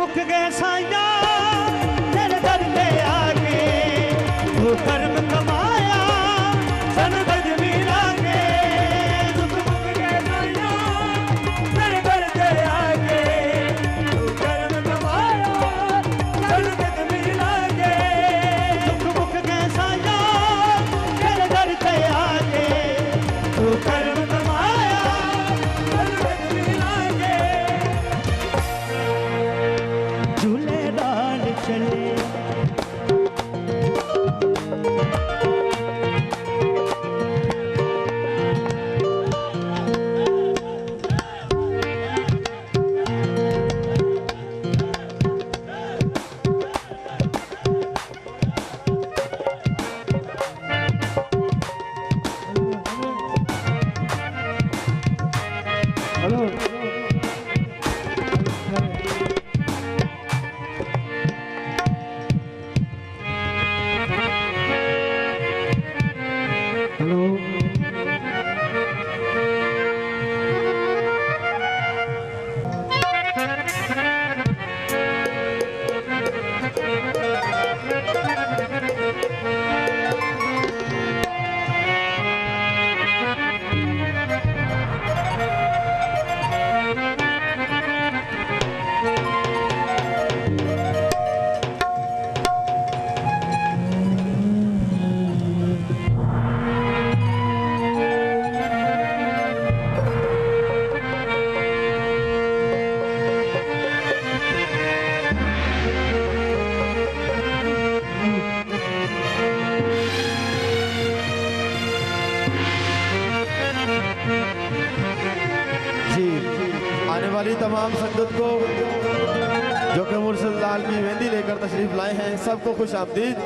मुक गए साया तेरे दर पे आके, तू कर्म कमाया सन गज मिलांगे। दुख मुक गए साया तेरे दर पे आके, तू कर्म कमाया सन गज मिलांगे। दुख मुक गए साया तेरे दर पे आके, तू कर्म कमाया सन गज मिलांगे। झूले डाल चले आने वाली तमाम संगत को जो कि मुर्शद लाल की मेहंदी लेकर तशरीफ लाए हैं, सबको खुश आमदीद।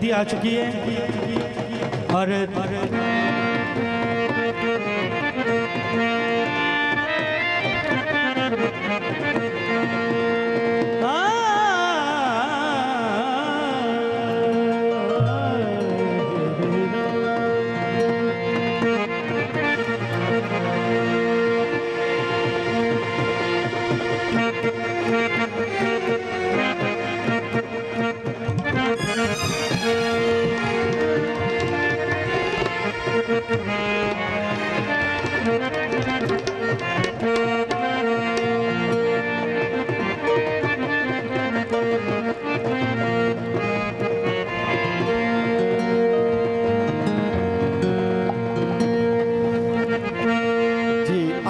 मेहंदी आ चुकी है और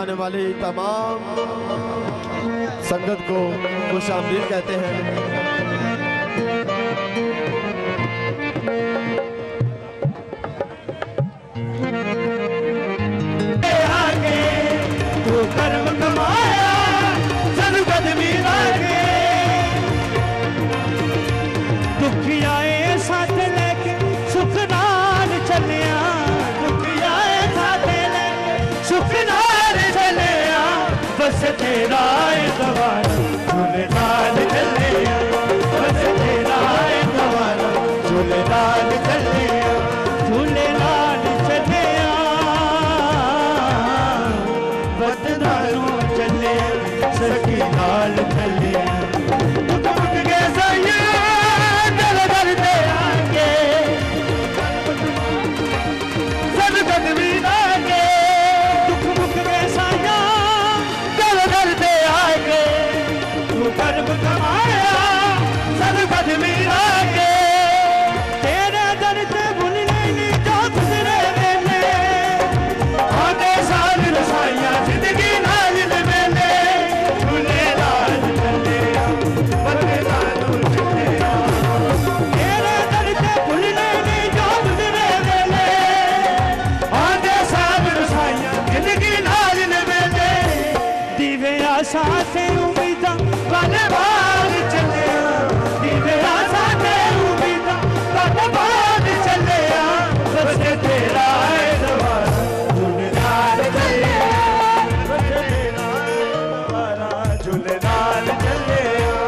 आने वाली तमाम संगत को खुशामदीद कहते हैं। आगे तू कर्म कमाया सनगद मीरा के दुखियाए साथ लेके सुख नाल चलिया दुखियाए साथ लेके सुख नाल चलिया बस तेरा दवारा झूलेलाल चलिया बस तेरा दवारा झूलेलाल चलिया झूलेलाल चलिया बतदारू चले सखी नाल चले दुख मुक के सैया दल दल दे आगे सनगद भी लागे दुख मुक के सैया दल दल दे आगे तू कर्म कमाया सनगद भी लागे तेरे दर ते भूलने नहीं जो गुजरे वेले आगे साल रसाइया जिंदगी नाल मेले झूलेलाल चलिया बतदारू चलिया तेरे दर ते भूलने नहीं जो गुजरे वेले आगे साल रसाइया जिंदगी नाल मेले दीवे आशा से उम्मीदां वाले बाग चलिया दीवे आशा से उम्मीदां वाले बाग चलिया बस तेरा दवारा झूलेलाल चलिया बस तेरा दवारा झूलेलाल चलिया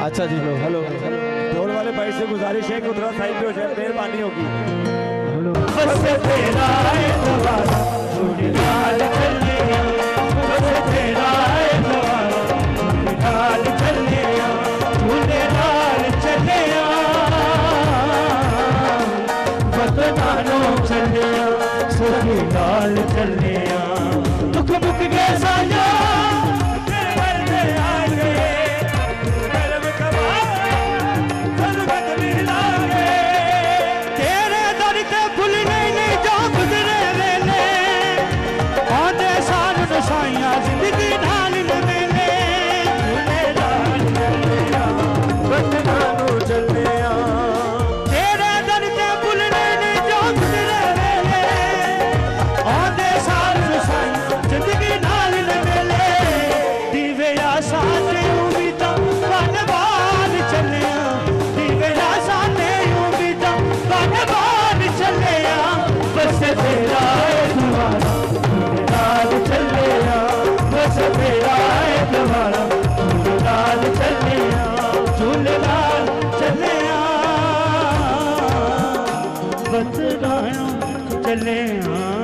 अच्छा जी लो हेलो ढोल वाले भाई से गुजारिश है कि उधर साइड पे हो जाए, मेहरबानी होगी। बस तेरा दवारा झूलेलाल चलिया बस तेरा दवारा झूलेलाल चलिया झूलेलाल चलिया बतदारू चलिया झूलेलाल चलिया दुख मुक गए साया तेरे घर में आगे कर्म कमाया सनगद भी लागे तेरे दर ते भूलने नहीं जो गुजरे वेले आंदे साल रसाइया जिंदगी नाल मेले झूलेलाल चलिया बतदारू चलिया तेरे दर ते भूलने नहीं जो गुजरे वेले आंदे साल रसाइया जिंदगी नाल मेले दीवे आशा ते उम्मीदां बन बाल चलिया दीवे आशा ते उम्मीदां बन बाल चलिया बस तेरा दवारा झूलेलाल चलिया बस तेरा दवारा झूलेलाल चलिया झूलेलाल चलिया बतदारू चलिया